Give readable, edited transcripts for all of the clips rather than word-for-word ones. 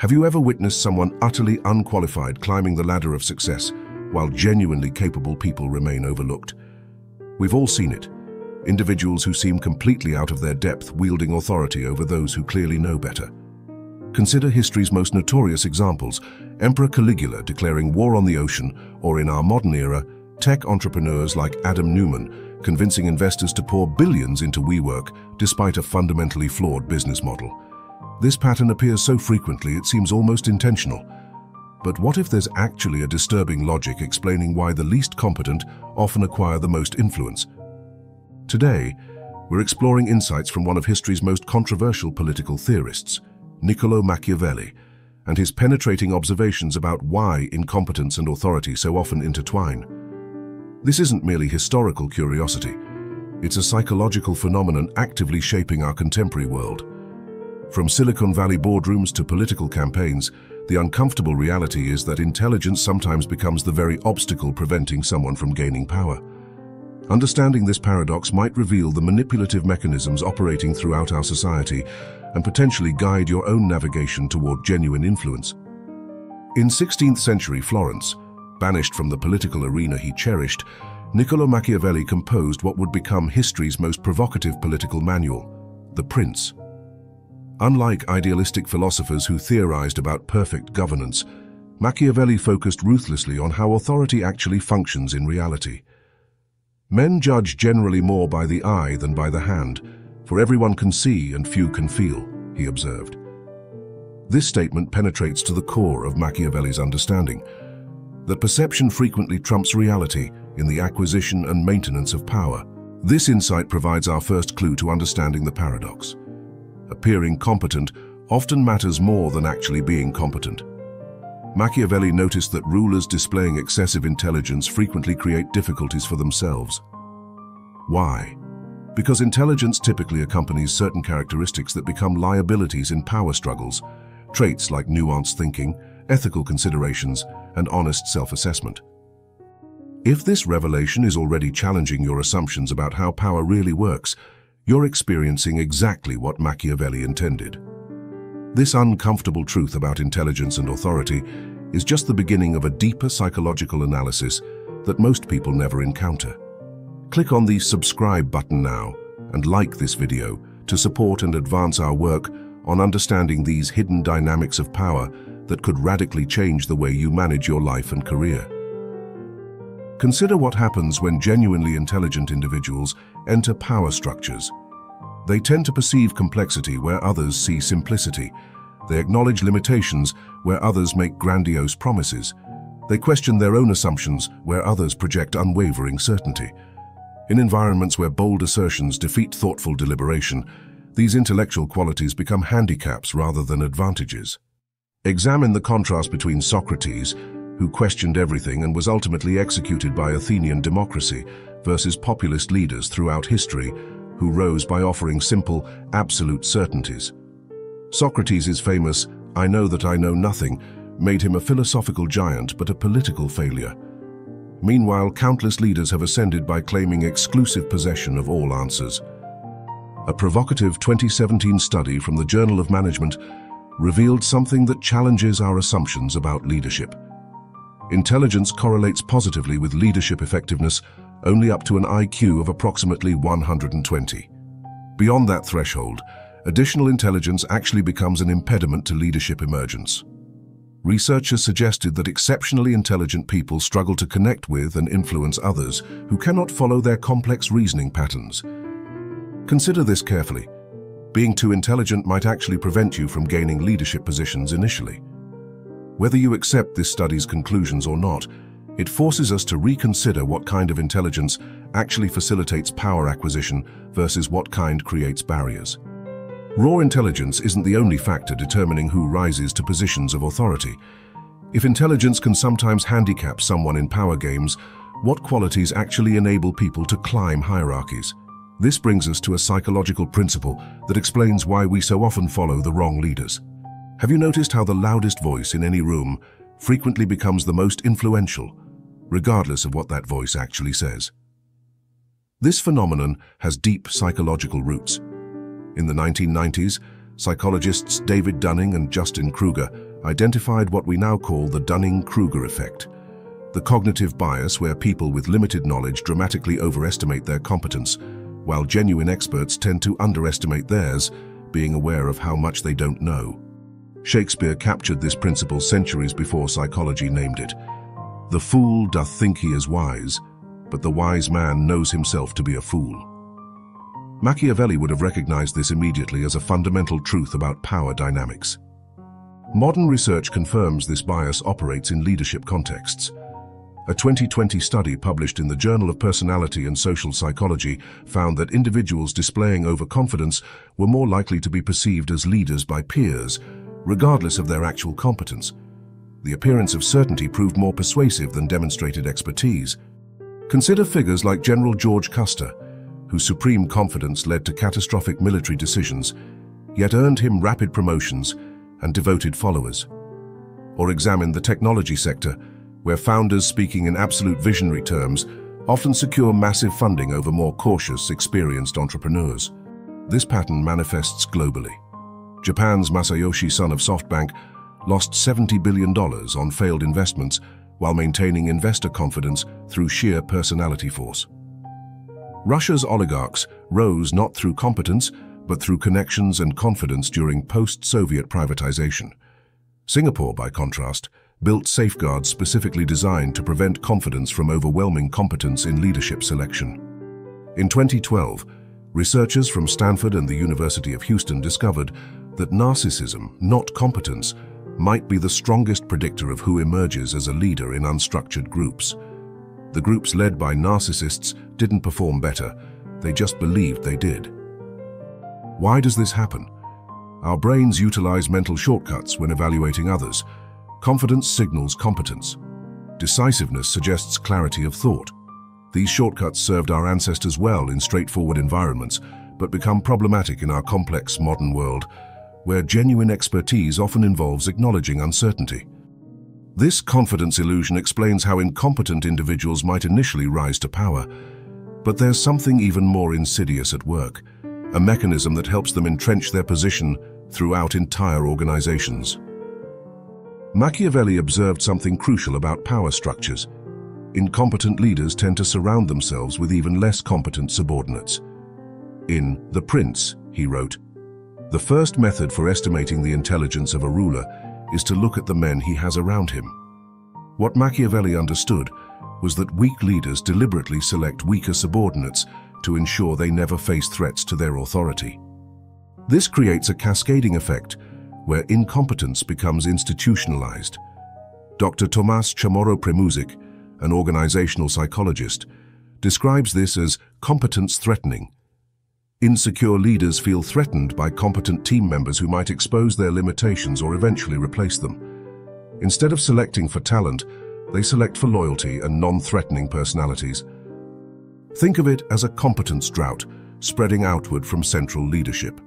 Have you ever witnessed someone utterly unqualified climbing the ladder of success, while genuinely capable people remain overlooked? We've all seen it. Individuals who seem completely out of their depth wielding authority over those who clearly know better. Consider history's most notorious examples: Emperor Caligula declaring war on the ocean, or in our modern era, tech entrepreneurs like Adam Neumann convincing investors to pour billions into WeWork despite a fundamentally flawed business model. This pattern appears so frequently it seems almost intentional. But what if there's actually a disturbing logic explaining why the least competent often acquire the most influence? Today, we're exploring insights from one of history's most controversial political theorists, Niccolo Machiavelli, and his penetrating observations about why incompetence and authority so often intertwine. This isn't merely historical curiosity. It's a psychological phenomenon actively shaping our contemporary world. From Silicon Valley boardrooms to political campaigns, the uncomfortable reality is that intelligence sometimes becomes the very obstacle preventing someone from gaining power. Understanding this paradox might reveal the manipulative mechanisms operating throughout our society and potentially guide your own navigation toward genuine influence. In 16th century Florence, banished from the political arena he cherished, Niccolo Machiavelli composed what would become history's most provocative political manual, The Prince. Unlike idealistic philosophers who theorized about perfect governance, Machiavelli focused ruthlessly on how authority actually functions in reality. Men judge generally more by the eye than by the hand, for everyone can see and few can feel, he observed. This statement penetrates to the core of Machiavelli's understanding, that perception frequently trumps reality in the acquisition and maintenance of power. This insight provides our first clue to understanding the paradox. Appearing competent often matters more than actually being competent. Machiavelli noticed that rulers displaying excessive intelligence frequently create difficulties for themselves. Why? Because intelligence typically accompanies certain characteristics that become liabilities in power struggles, traits like nuanced thinking, ethical considerations, and honest self-assessment. If this revelation is already challenging your assumptions about how power really works, you're experiencing exactly what Machiavelli intended. This uncomfortable truth about intelligence and authority is just the beginning of a deeper psychological analysis that most people never encounter. Click on the subscribe button now and like this video to support and advance our work on understanding these hidden dynamics of power that could radically change the way you manage your life and career. Consider what happens when genuinely intelligent individuals enter power structures. They tend to perceive complexity where others see simplicity. They acknowledge limitations where others make grandiose promises. They question their own assumptions where others project unwavering certainty. In environments where bold assertions defeat thoughtful deliberation, these intellectual qualities become handicaps rather than advantages. Examine the contrast between Socrates, who questioned everything and was ultimately executed by Athenian democracy, versus populist leaders throughout history, who rose by offering simple, absolute certainties. Socrates' famous "I know that I know nothing" made him a philosophical giant but a political failure. Meanwhile, countless leaders have ascended by claiming exclusive possession of all answers. A provocative 2017 study from the Journal of Management revealed something that challenges our assumptions about leadership. Intelligence correlates positively with leadership effectiveness only up to an IQ of approximately 120. Beyond that threshold, additional intelligence actually becomes an impediment to leadership emergence. Research has suggested that exceptionally intelligent people struggle to connect with and influence others who cannot follow their complex reasoning patterns. Consider this carefully. Being too intelligent might actually prevent you from gaining leadership positions initially. Whether you accept this study's conclusions or not, it forces us to reconsider what kind of intelligence actually facilitates power acquisition versus what kind creates barriers. Raw intelligence isn't the only factor determining who rises to positions of authority. If intelligence can sometimes handicap someone in power games, what qualities actually enable people to climb hierarchies? This brings us to a psychological principle that explains why we so often follow the wrong leaders. Have you noticed how the loudest voice in any room frequently becomes the most influential, regardless of what that voice actually says? This phenomenon has deep psychological roots. In the 1990s, psychologists David Dunning and Dunning-Kruger identified what we now call the Dunning-Kruger effect, the cognitive bias where people with limited knowledge dramatically overestimate their competence, while genuine experts tend to underestimate theirs, being aware of how much they don't know. Shakespeare captured this principle centuries before psychology named it. The fool doth think he is wise, but the wise man knows himself to be a fool. Machiavelli would have recognized this immediately as a fundamental truth about power dynamics. Modern research confirms this bias operates in leadership contexts. A 2020 study published in the Journal of Personality and Social Psychology found that individuals displaying overconfidence were more likely to be perceived as leaders by peers, regardless of their actual competence. The appearance of certainty proved more persuasive than demonstrated expertise. Consider figures like General George Custer, whose supreme confidence led to catastrophic military decisions, yet earned him rapid promotions and devoted followers. Or examine the technology sector, where founders speaking in absolute visionary terms often secure massive funding over more cautious, experienced entrepreneurs. This pattern manifests globally. Japan's Masayoshi Son of SoftBank lost $70 billion on failed investments while maintaining investor confidence through sheer personality force. Russia's oligarchs rose not through competence, but through connections and confidence during post-Soviet privatization. Singapore, by contrast, built safeguards specifically designed to prevent confidence from overwhelming competence in leadership selection. In 2012, researchers from Stanford and the University of Houston discovered that narcissism, not competence, might be the strongest predictor of who emerges as a leader in unstructured groups. The groups led by narcissists didn't perform better, they just believed they did. Why does this happen? Our brains utilize mental shortcuts when evaluating others. Confidence signals competence. Decisiveness suggests clarity of thought. These shortcuts served our ancestors well in straightforward environments, but become problematic in our complex modern world, where genuine expertise often involves acknowledging uncertainty. This confidence illusion explains how incompetent individuals might initially rise to power, but there's something even more insidious at work, a mechanism that helps them entrench their position throughout entire organizations. Machiavelli observed something crucial about power structures. Incompetent leaders tend to surround themselves with even less competent subordinates. In The Prince, he wrote, "The first method for estimating the intelligence of a ruler is to look at the men he has around him." What Machiavelli understood was that weak leaders deliberately select weaker subordinates to ensure they never face threats to their authority. This creates a cascading effect where incompetence becomes institutionalized. Dr. Tomasz Chamorro-Premuzic, an organizational psychologist, describes this as competence threatening. Insecure leaders feel threatened by competent team members who might expose their limitations or eventually replace them. Instead of selecting for talent, they select for loyalty and non-threatening personalities. Think of it as a competence drought spreading outward from central leadership.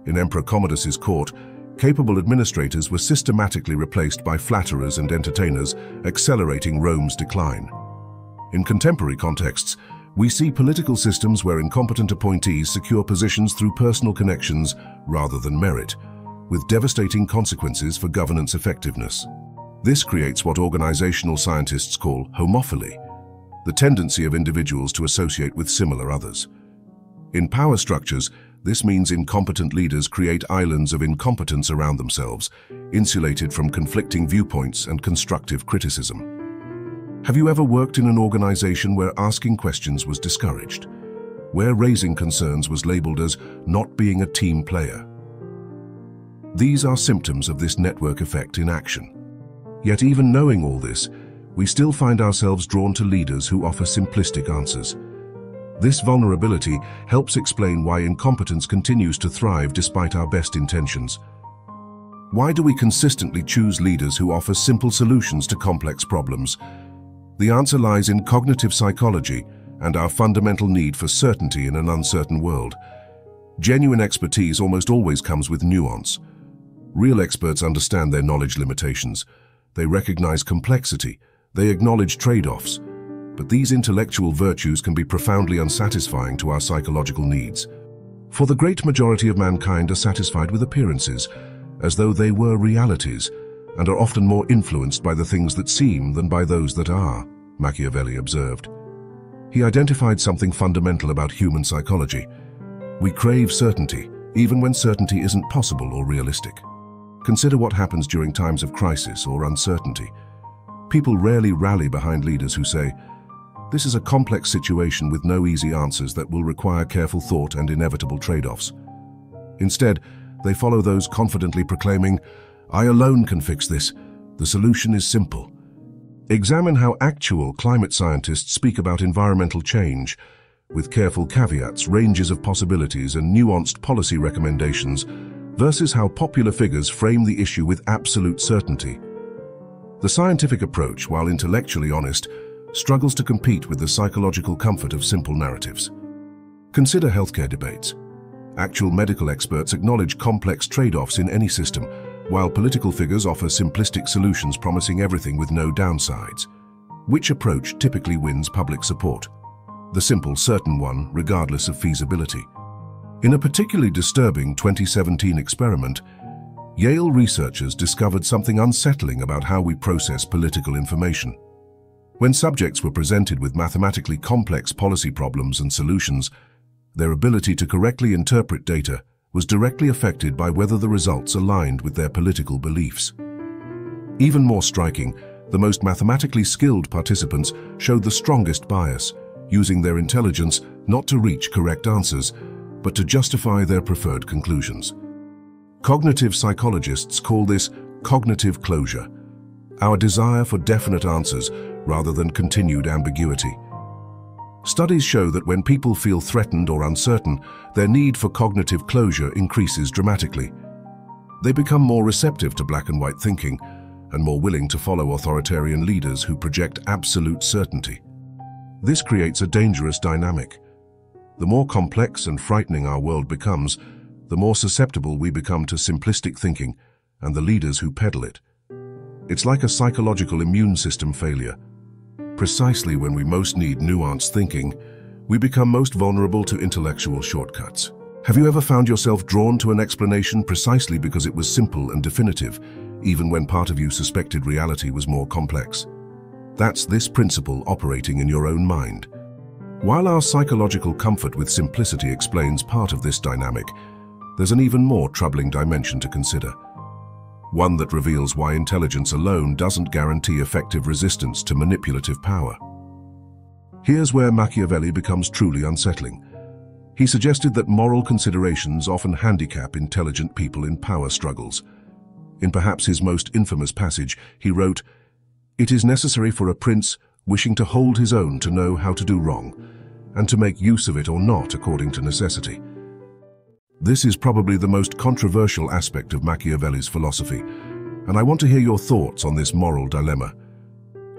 In Emperor Commodus's court, capable administrators were systematically replaced by flatterers and entertainers, accelerating Rome's decline. In contemporary contexts, we see political systems where incompetent appointees secure positions through personal connections rather than merit, with devastating consequences for governance effectiveness. This creates what organizational scientists call homophily, the tendency of individuals to associate with similar others. In power structures, this means incompetent leaders create islands of incompetence around themselves, insulated from conflicting viewpoints and constructive criticism. Have you ever worked in an organization where asking questions was discouraged, where raising concerns was labeled as not being a team player? These are symptoms of this network effect in action. Yet even knowing all this, we still find ourselves drawn to leaders who offer simplistic answers. This vulnerability helps explain why incompetence continues to thrive despite our best intentions. Why do we consistently choose leaders who offer simple solutions to complex problems? The answer lies in cognitive psychology and our fundamental need for certainty in an uncertain world. Genuine expertise almost always comes with nuance. Real experts understand their knowledge limitations. They recognize complexity. They acknowledge trade-offs. But these intellectual virtues can be profoundly unsatisfying to our psychological needs. For the great majority of mankind are satisfied with appearances, as though they were realities, and are often more influenced by the things that seem than by those that are, Machiavelli observed. He identified something fundamental about human psychology. We crave certainty, even when certainty isn't possible or realistic. Consider what happens during times of crisis or uncertainty. People rarely rally behind leaders who say, "This is a complex situation with no easy answers that will require careful thought and inevitable trade-offs." Instead, they follow those confidently proclaiming, "I alone can fix this. The solution is simple." Examine how actual climate scientists speak about environmental change, with careful caveats, ranges of possibilities, and nuanced policy recommendations, versus how popular figures frame the issue with absolute certainty. The scientific approach, while intellectually honest, struggles to compete with the psychological comfort of simple narratives. Consider healthcare debates. Actual medical experts acknowledge complex trade-offs in any system, while political figures offer simplistic solutions promising everything with no downsides. Which approach typically wins public support? The simple, certain one, regardless of feasibility. In a particularly disturbing 2017 experiment, Yale researchers discovered something unsettling about how we process political information. When subjects were presented with mathematically complex policy problems and solutions, their ability to correctly interpret data was directly affected by whether the results aligned with their political beliefs. Even more striking, the most mathematically skilled participants showed the strongest bias, using their intelligence not to reach correct answers, but to justify their preferred conclusions. Cognitive psychologists call this cognitive closure, our desire for definite answers rather than continued ambiguity. Studies show that when people feel threatened or uncertain, their need for cognitive closure increases dramatically. They become more receptive to black and white thinking and more willing to follow authoritarian leaders who project absolute certainty. This creates a dangerous dynamic. The more complex and frightening our world becomes, the more susceptible we become to simplistic thinking and the leaders who peddle it. It's like a psychological immune system failure. Precisely when we most need nuanced thinking, we become most vulnerable to intellectual shortcuts. Have you ever found yourself drawn to an explanation precisely because it was simple and definitive, even when part of you suspected reality was more complex? That's this principle operating in your own mind. While our psychological comfort with simplicity explains part of this dynamic, there's an even more troubling dimension to consider. One that reveals why intelligence alone doesn't guarantee effective resistance to manipulative power. Here's where Machiavelli becomes truly unsettling. He suggested that moral considerations often handicap intelligent people in power struggles. In perhaps his most infamous passage, he wrote, "It is necessary for a prince wishing to hold his own to know how to do wrong, and to make use of it or not according to necessity." This is probably the most controversial aspect of Machiavelli's philosophy, and I want to hear your thoughts on this moral dilemma.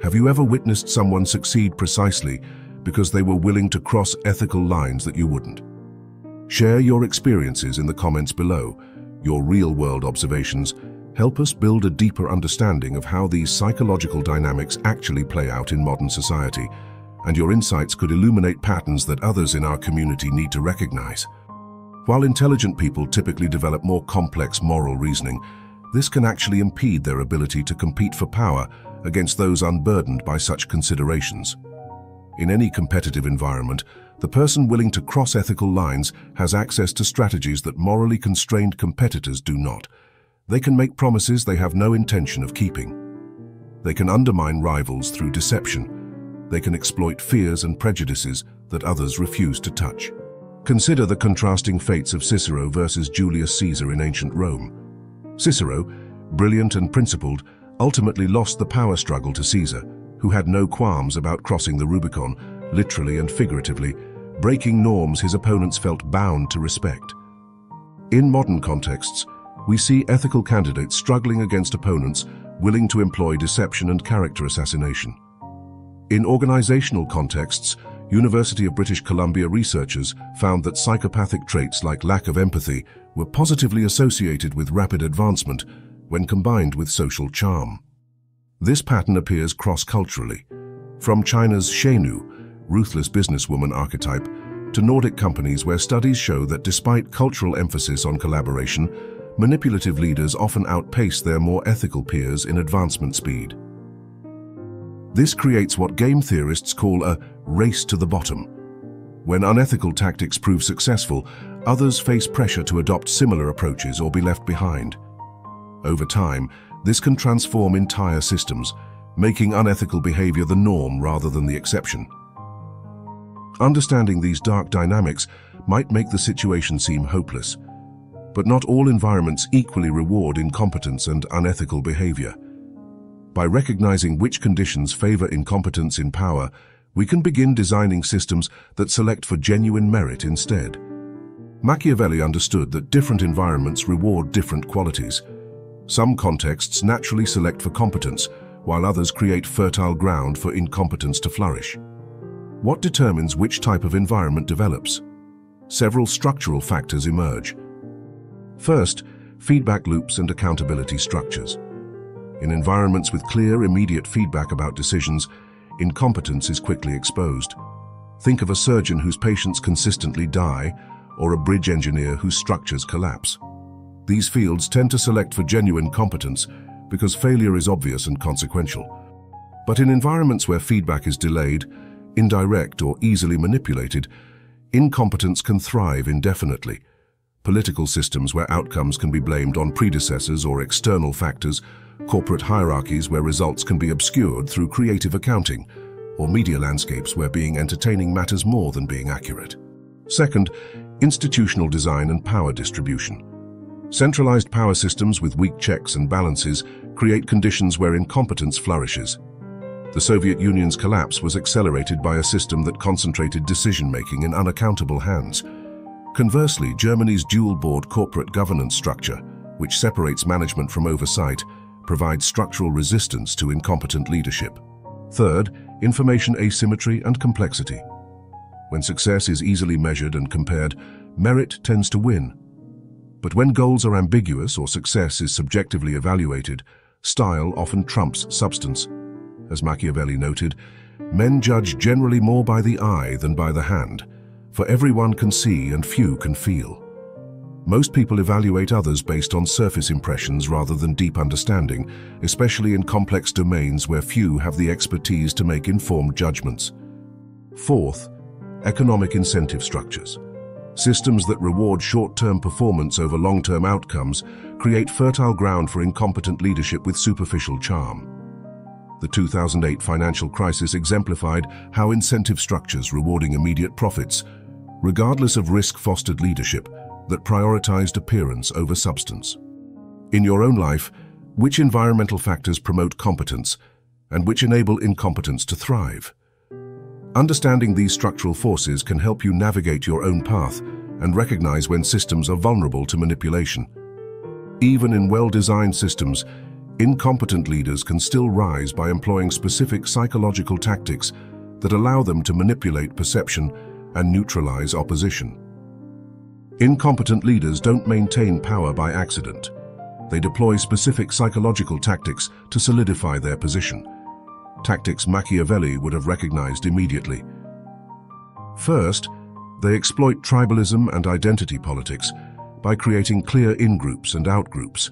Have you ever witnessed someone succeed precisely because they were willing to cross ethical lines that you wouldn't? Share your experiences in the comments below. Your real-world observations help us build a deeper understanding of how these psychological dynamics actually play out in modern society, and your insights could illuminate patterns that others in our community need to recognize. While intelligent people typically develop more complex moral reasoning, this can actually impede their ability to compete for power against those unburdened by such considerations. In any competitive environment, the person willing to cross ethical lines has access to strategies that morally constrained competitors do not. They can make promises they have no intention of keeping. They can undermine rivals through deception. They can exploit fears and prejudices that others refuse to touch. Consider the contrasting fates of Cicero versus Julius Caesar in ancient Rome. Cicero, brilliant and principled, ultimately lost the power struggle to Caesar, who had no qualms about crossing the Rubicon, literally and figuratively, breaking norms his opponents felt bound to respect. In modern contexts, we see ethical candidates struggling against opponents willing to employ deception and character assassination. In organizational contexts, University of British Columbia researchers found that psychopathic traits like lack of empathy were positively associated with rapid advancement when combined with social charm. This pattern appears cross-culturally, from China's Shenu, ruthless businesswoman archetype, to Nordic companies where studies show that despite cultural emphasis on collaboration, manipulative leaders often outpace their more ethical peers in advancement speed. This creates what game theorists call a race to the bottom. When unethical tactics prove successful, others face pressure to adopt similar approaches or be left behind. Over time, this can transform entire systems, making unethical behavior the norm rather than the exception. Understanding these dark dynamics might make the situation seem hopeless, but not all environments equally reward incompetence and unethical behavior. By recognizing which conditions favor incompetence in power, we can begin designing systems that select for genuine merit instead. Machiavelli understood that different environments reward different qualities. Some contexts naturally select for competence, while others create fertile ground for incompetence to flourish. What determines which type of environment develops? Several structural factors emerge. First, feedback loops and accountability structures. In environments with clear, immediate feedback about decisions, incompetence is quickly exposed. Think of a surgeon whose patients consistently die, or a bridge engineer whose structures collapse. These fields tend to select for genuine competence because failure is obvious and consequential. But in environments where feedback is delayed, indirect, or easily manipulated, incompetence can thrive indefinitely. Political systems where outcomes can be blamed on predecessors or external factors, corporate hierarchies where results can be obscured through creative accounting, or media landscapes where being entertaining matters more than being accurate. Second, institutional design and power distribution. Centralized power systems with weak checks and balances create conditions where incompetence flourishes. The Soviet Union's collapse was accelerated by a system that concentrated decision-making in unaccountable hands. Conversely, Germany's dual-board corporate governance structure, which separates management from oversight, provides structural resistance to incompetent leadership. Third, information asymmetry and complexity. When success is easily measured and compared, merit tends to win. But when goals are ambiguous or success is subjectively evaluated, style often trumps substance. As Machiavelli noted, men judge generally more by the eye than by the hand, for everyone can see and few can feel. Most people evaluate others based on surface impressions rather than deep understanding, especially in complex domains where few have the expertise to make informed judgments. Fourth, economic incentive structures. Systems that reward short-term performance over long-term outcomes create fertile ground for incompetent leadership with superficial charm. The 2008 financial crisis exemplified how incentive structures rewarding immediate profits, regardless of risk, fostered leadership that prioritized appearance over substance. In your own life, which environmental factors promote competence and which enable incompetence to thrive? Understanding these structural forces can help you navigate your own path and recognize when systems are vulnerable to manipulation. Even in well-designed systems, incompetent leaders can still rise by employing specific psychological tactics that allow them to manipulate perception and neutralize opposition. Incompetent leaders don't maintain power by accident. They deploy specific psychological tactics to solidify their position. Tactics Machiavelli would have recognized immediately. First, they exploit tribalism and identity politics by creating clear in-groups and out-groups.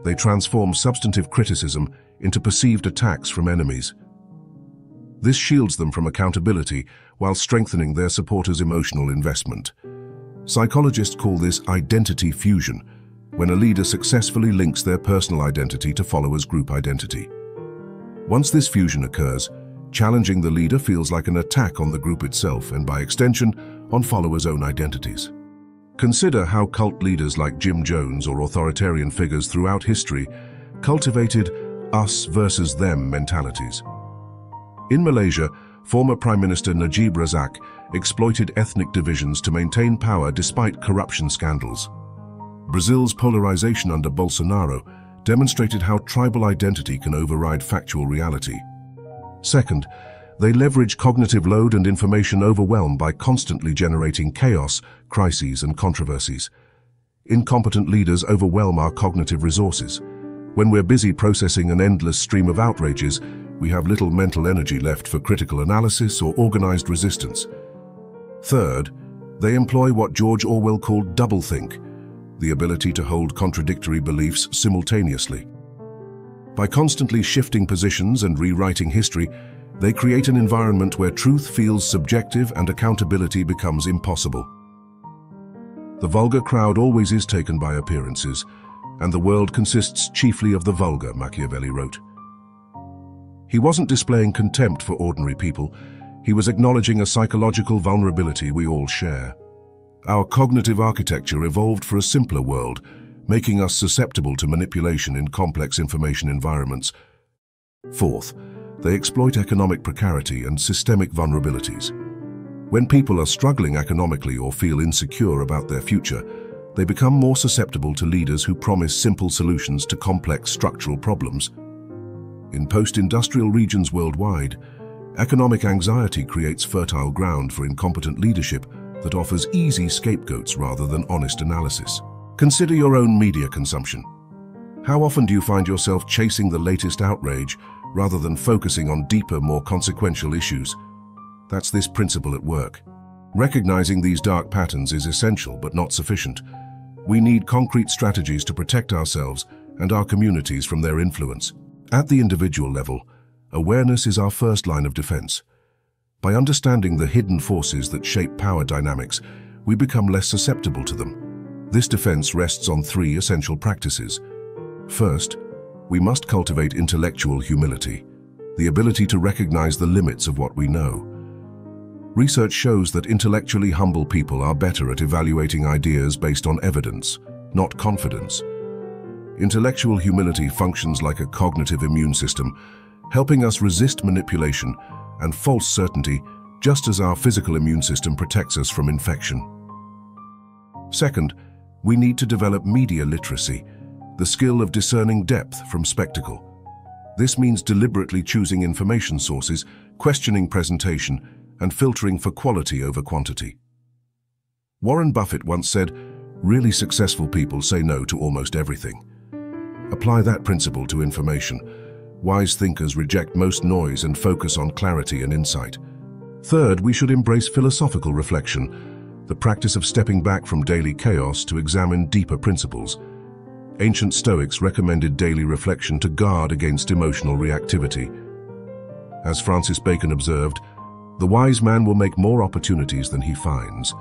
They transform substantive criticism into perceived attacks from enemies. This shields them from accountability while strengthening their supporters' emotional investment. Psychologists call this identity fusion, when a leader successfully links their personal identity to followers' group identity. Once this fusion occurs, challenging the leader feels like an attack on the group itself and, by extension, on followers' own identities. Consider how cult leaders like Jim Jones or authoritarian figures throughout history cultivated us versus them mentalities. In Malaysia, former Prime Minister Najib Razak exploited ethnic divisions to maintain power despite corruption scandals. Brazil's polarization under Bolsonaro demonstrated how tribal identity can override factual reality. Second, they leverage cognitive load and information overwhelm by constantly generating chaos, crises, and controversies. Incompetent leaders overwhelm our cognitive resources. When we're busy processing an endless stream of outrages, we have little mental energy left for critical analysis or organized resistance. Third, they employ what George Orwell called doublethink. the ability to hold contradictory beliefs simultaneously. By constantly shifting positions and rewriting history, they create an environment where truth feels subjective and accountability becomes impossible. The vulgar crowd always is taken by appearances, and the world consists chiefly of the vulgar, Machiavelli wrote. He wasn't displaying contempt for ordinary people, he was acknowledging a psychological vulnerability we all share. Our cognitive architecture evolved for a simpler world, making us susceptible to manipulation in complex information environments. Fourth, they exploit economic precarity and systemic vulnerabilities. When people are struggling economically or feel insecure about their future, they become more susceptible to leaders who promise simple solutions to complex structural problems. In post-industrial regions worldwide, economic anxiety creates fertile ground for incompetent leadership that offers easy scapegoats rather than honest analysis. Consider your own media consumption. How often do you find yourself chasing the latest outrage rather than focusing on deeper, more consequential issues? That's this principle at work. Recognizing these dark patterns is essential but not sufficient. We need concrete strategies to protect ourselves and our communities from their influence. At the individual level, awareness is our first line of defense. By understanding the hidden forces that shape power dynamics, we become less susceptible to them. This defense rests on three essential practices. First, we must cultivate intellectual humility, the ability to recognize the limits of what we know. Research shows that intellectually humble people are better at evaluating ideas based on evidence, not confidence. Intellectual humility functions like a cognitive immune system, helping us resist manipulation and false certainty, just as our physical immune system protects us from infection. Second, we need to develop media literacy, the skill of discerning depth from spectacle. This means deliberately choosing information sources, questioning presentation, and filtering for quality over quantity. Warren Buffett once said, "Really successful people say no to almost everything." Apply that principle to information. Wise thinkers reject most noise and focus on clarity and insight. Third, we should embrace philosophical reflection, the practice of stepping back from daily chaos to examine deeper principles. Ancient Stoics recommended daily reflection to guard against emotional reactivity. As Francis Bacon observed, "The wise man will make more opportunities than he finds."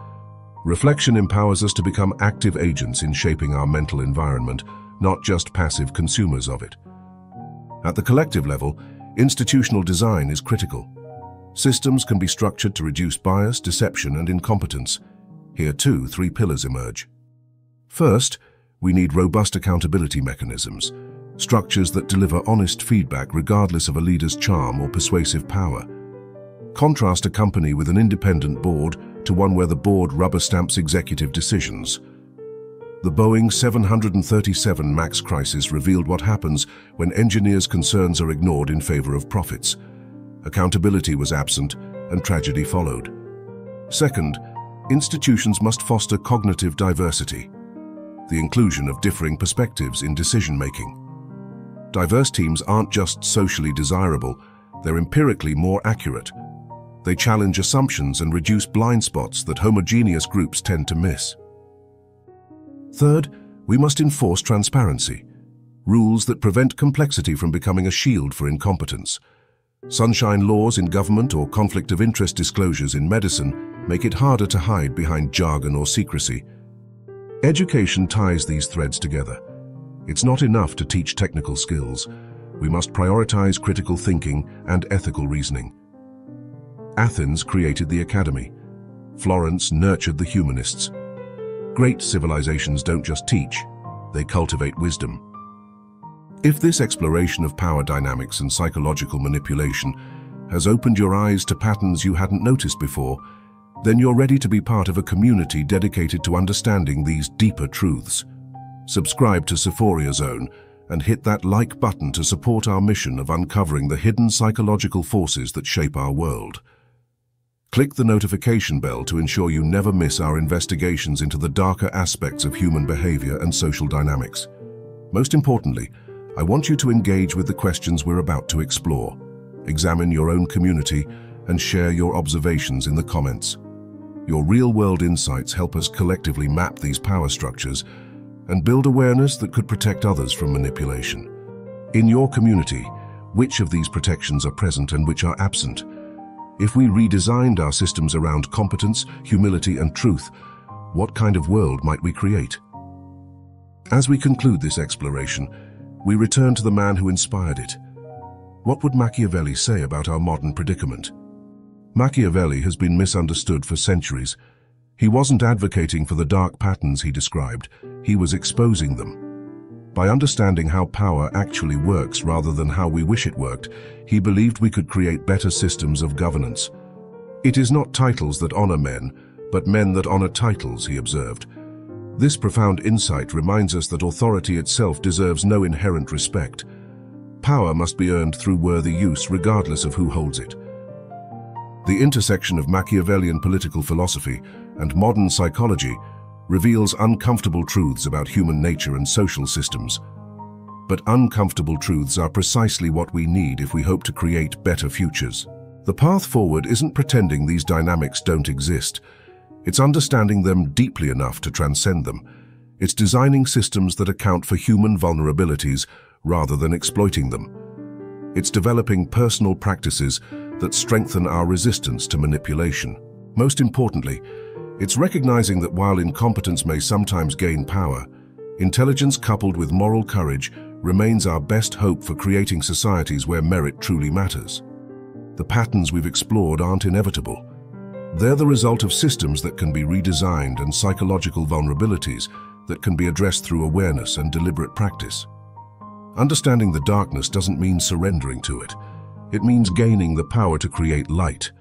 Reflection empowers us to become active agents in shaping our mental environment, not just passive consumers of it. At the collective level, institutional design is critical. Systems can be structured to reduce bias, deception, and incompetence. Here too, three pillars emerge. First, we need robust accountability mechanisms, structures that deliver honest feedback regardless of a leader's charm or persuasive power. Contrast a company with an independent board to one where the board rubber stamps executive decisions. The Boeing 737 MAX crisis revealed what happens when engineers' concerns are ignored in favor of profits. Accountability was absent, and tragedy followed. Second, institutions must foster cognitive diversity, the inclusion of differing perspectives in decision-making. Diverse teams aren't just socially desirable, they're empirically more accurate. They challenge assumptions and reduce blind spots that homogeneous groups tend to miss. Third, we must enforce transparency, rules that prevent complexity from becoming a shield for incompetence. Sunshine laws in government or conflict of interest disclosures in medicine make it harder to hide behind jargon or secrecy. Education ties these threads together. It's not enough to teach technical skills. We must prioritize critical thinking and ethical reasoning. Athens created the academy. Florence nurtured the humanists. Great civilizations don't just teach, they cultivate wisdom. If this exploration of power dynamics and psychological manipulation has opened your eyes to patterns you hadn't noticed before, then you're ready to be part of a community dedicated to understanding these deeper truths. Subscribe to PSYPHORIA Zone and hit that like button to support our mission of uncovering the hidden psychological forces that shape our world. Click the notification bell to ensure you never miss our investigations into the darker aspects of human behavior and social dynamics. Most importantly, I want you to engage with the questions we're about to explore. Examine your own community and share your observations in the comments. Your real-world insights help us collectively map these power structures, and build awareness that could protect others from manipulation. In your community, which of these protections are present and which are absent? If we redesigned our systems around competence, humility, and truth, what kind of world might we create? As we conclude this exploration, we return to the man who inspired it. What would Machiavelli say about our modern predicament? Machiavelli has been misunderstood for centuries. He wasn't advocating for the dark patterns he described, he was exposing them. By understanding how power actually works rather than how we wish it worked, he believed we could create better systems of governance. It is not titles that honor men, but men that honor titles, he observed. This profound insight reminds us that authority itself deserves no inherent respect. Power must be earned through worthy use, regardless of who holds it. The intersection of Machiavellian political philosophy and modern psychology reveals uncomfortable truths about human nature and social systems. But uncomfortable truths are precisely what we need if we hope to create better futures. The path forward isn't pretending these dynamics don't exist. It's understanding them deeply enough to transcend them. It's designing systems that account for human vulnerabilities rather than exploiting them. It's developing personal practices that strengthen our resistance to manipulation. Most importantly, it's recognizing that while incompetence may sometimes gain power, intelligence coupled with moral courage remains our best hope for creating societies where merit truly matters. The patterns we've explored aren't inevitable. They're the result of systems that can be redesigned and psychological vulnerabilities that can be addressed through awareness and deliberate practice. Understanding the darkness doesn't mean surrendering to it. It means gaining the power to create light.